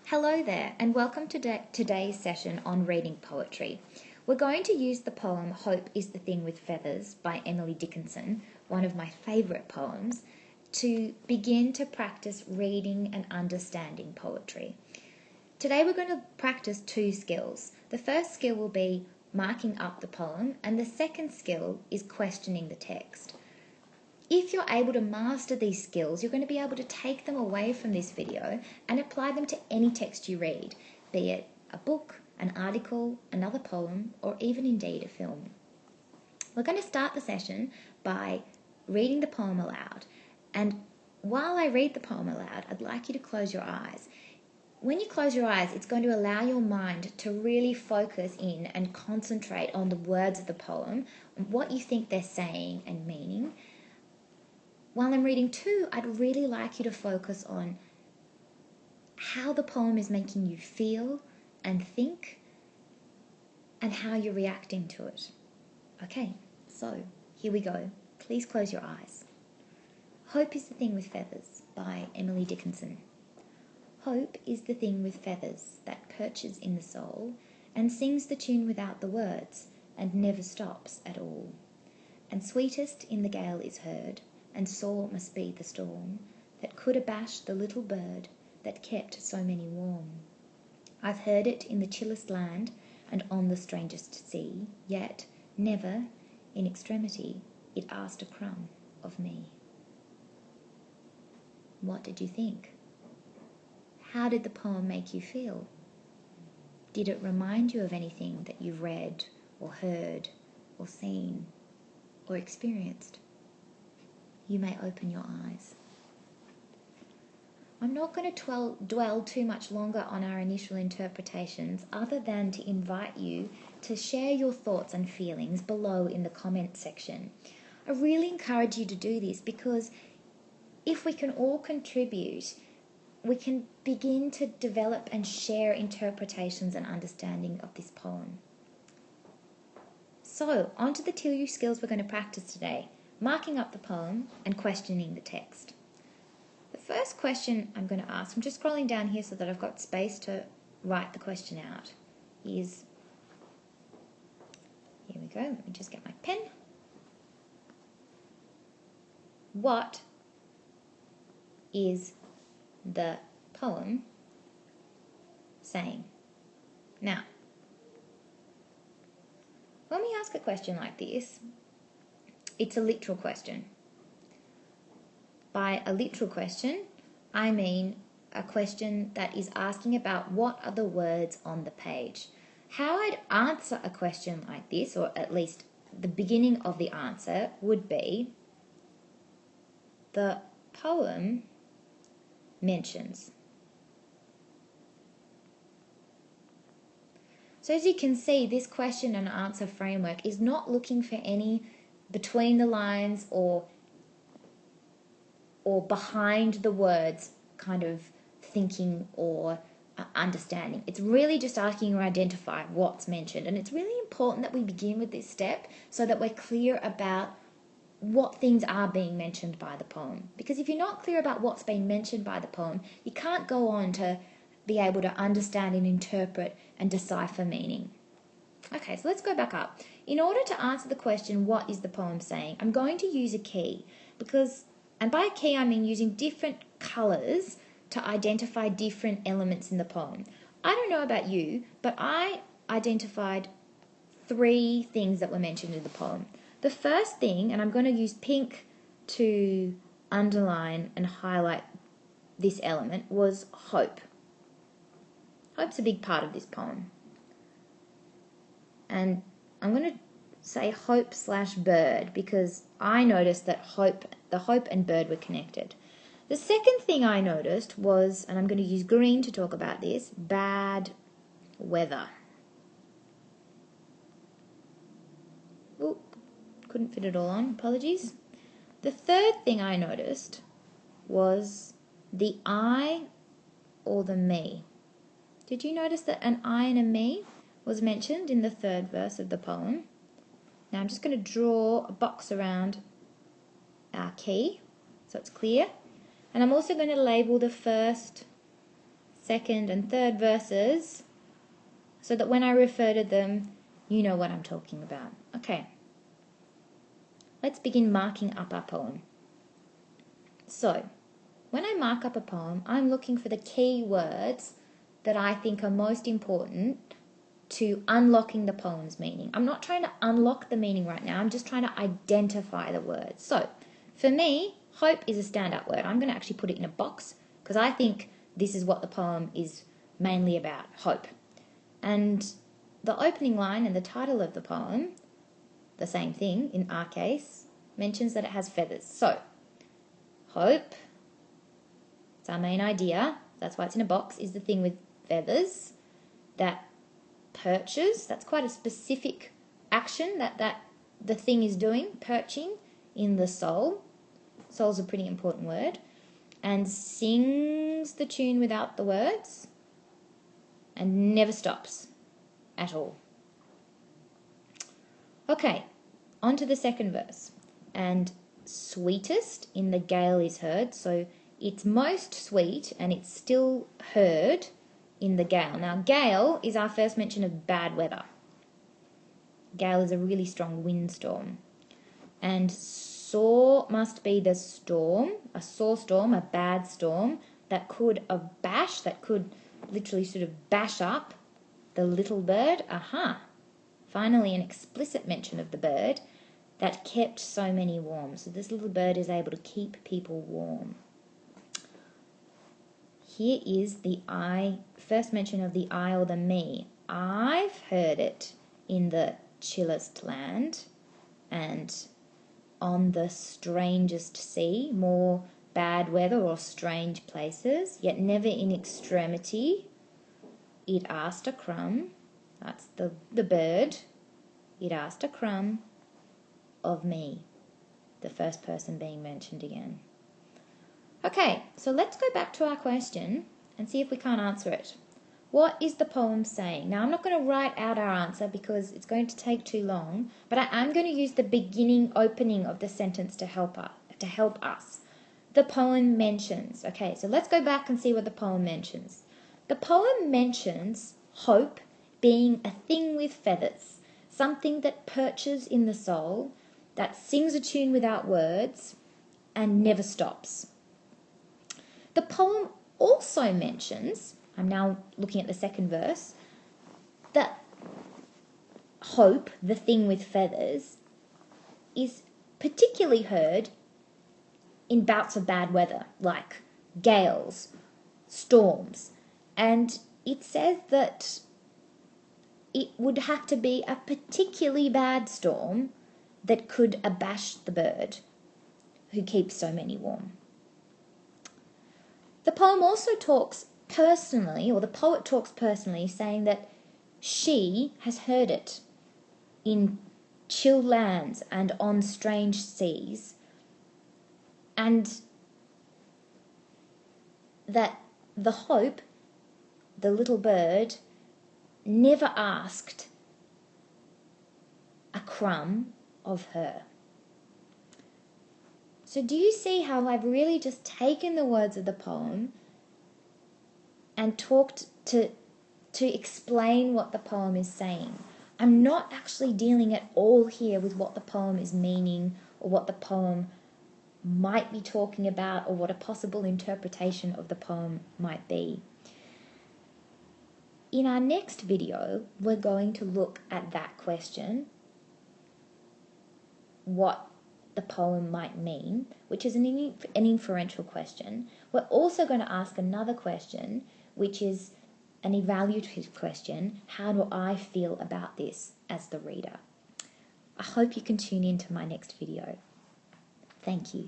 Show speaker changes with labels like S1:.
S1: Hello there, and welcome to today's session on reading poetry. We're going to use the poem Hope is the Thing with Feathers by Emily Dickinson, one of my favourite poems, to begin to practice reading and understanding poetry. Today we're going to practice two skills. The first skill will be marking up the poem, and the second skill is questioning the text. If you're able to master these skills, you're going to be able to take them away from this video and apply them to any text you read, be it a book, an article, another poem, or even indeed a film. We're going to start the session by reading the poem aloud. And while I read the poem aloud, I'd like you to close your eyes. When you close your eyes, it's going to allow your mind to really focus in and concentrate on the words of the poem, what you think they're saying and meaning. While I'm reading too, I'd really like you to focus on how the poem is making you feel and think and how you're reacting to it. Okay, so here we go. Please close your eyes. Hope is the Thing with Feathers by Emily Dickinson. Hope is the thing with feathers that perches in the soul and sings the tune without the words and never stops at all. And sweetest in the gale is heard, and sore must be the storm that could abash the little bird that kept so many warm. I've heard it in the chillest land and on the strangest sea, yet never, in extremity, it asked a crumb of me. What did you think? How did the poem make you feel? Did it remind you of anything that you've read or heard or seen or experienced? You may open your eyes. I'm not going to dwell too much longer on our initial interpretations other than to invite you to share your thoughts and feelings below in the comment section. I really encourage you to do this because if we can all contribute, we can begin to develop and share interpretations and understanding of this poem. So, on to the two skills we're going to practice today. Marking up the poem and questioning the text. The first question I'm going to ask, I'm just scrolling down here so that I've got space to write the question out, is, here we go, let me just get my pen. What is the poem saying? Now, when we ask a question like this, it's a literal question. By a literal question, I mean a question that is asking about what are the words on the page. How I'd answer a question like this, or at least the beginning of the answer, would be the poem mentions. So as you can see, this question and answer framework is not looking for any between the lines or behind the words kind of thinking or understanding. It's really just asking you to identify what's mentioned. And it's really important that we begin with this step so that we're clear about what things are being mentioned by the poem. Because if you're not clear about what's being mentioned by the poem, you can't go on to be able to understand and interpret and decipher meaning. Okay, so let's go back up. In order to answer the question, what is the poem saying, I'm going to use a key and by a key I mean using different colours to identify different elements in the poem. I don't know about you, but I identified 3 things that were mentioned in the poem. The first thing, and I'm going to use pink to underline and highlight this element, was hope. Hope's a big part of this poem. And I'm going to say hope/bird because I noticed that the hope and bird were connected. The second thing I noticed was, and I'm going to use green to talk about this, bad weather. Oh, couldn't fit it all on, apologies. The third thing I noticed was the I or the me. Did you notice that an I and a me was mentioned in the third verse of the poem? Now I'm just going to draw a box around our key so it's clear. And I'm also going to label the first second, and third verses so that when I refer to them, you know what I'm talking about. Okay, let's begin marking up our poem. So, when I mark up a poem, I'm looking for the key words that I think are most important to unlocking the poem's meaning. I'm not trying to unlock the meaning right now, I'm just trying to identify the words. So, for me, hope is a standout word. I'm going to actually put it in a box because I think this is what the poem is mainly about, hope. And the opening line and the title of the poem, the same thing in our case, mentions that it has feathers. So, hope, it's our main idea, that's why it's in a box, is the thing with feathers that perches. That's quite a specific action that the thing is doing, perching in the soul. Soul's a pretty important word. And sings the tune without the words and never stops at all. Okay, on to the second verse. And sweetest in the gale is heard. So it's most sweet and it's still heard in the gale. Now, gale is our first mention of bad weather. Gale is a really strong windstorm. And sore must be the storm, a sore storm, a bad storm, that could literally sort of bash up the little bird. Aha! Finally, an explicit mention of the bird that kept so many warm. So this little bird is able to keep people warm. Here is the I, first mention of the I or the me. I've heard it in the chillest land and on the strangest sea, more bad weather or strange places, yet never in extremity. It asked a crumb, that's the bird, it asked a crumb of me, the first person being mentioned again. Okay, so let's go back to our question and see if we can't answer it. What is the poem saying? Now, I'm not going to write out our answer because it's going to take too long, but I am going to use the beginning opening of the sentence to help us. The poem mentions. Okay, so let's go back and see what the poem mentions. The poem mentions hope being a thing with feathers, something that perches in the soul, that sings a tune without words, and never stops. The poem also mentions, I'm now looking at the second verse, that hope, the thing with feathers, is particularly heard in bouts of bad weather, like gales, storms, and it says that it would have to be a particularly bad storm that could abash the bird who keeps so many warm. The poem also talks personally, or the poet talks personally, saying that she has heard it in chill lands and on strange seas, and that the hope, the little bird, never asked a crumb of her. So do you see how I've really just taken the words of the poem and talked to explain what the poem is saying? I'm not actually dealing at all here with what the poem is meaning or what the poem might be talking about or what a possible interpretation of the poem might be. In our next video, we're going to look at that question, what the poem might mean, which is an inferential question. We're also going to ask another question, which is an evaluative question. How do I feel about this as the reader? I hope you can tune in to my next video. Thank you.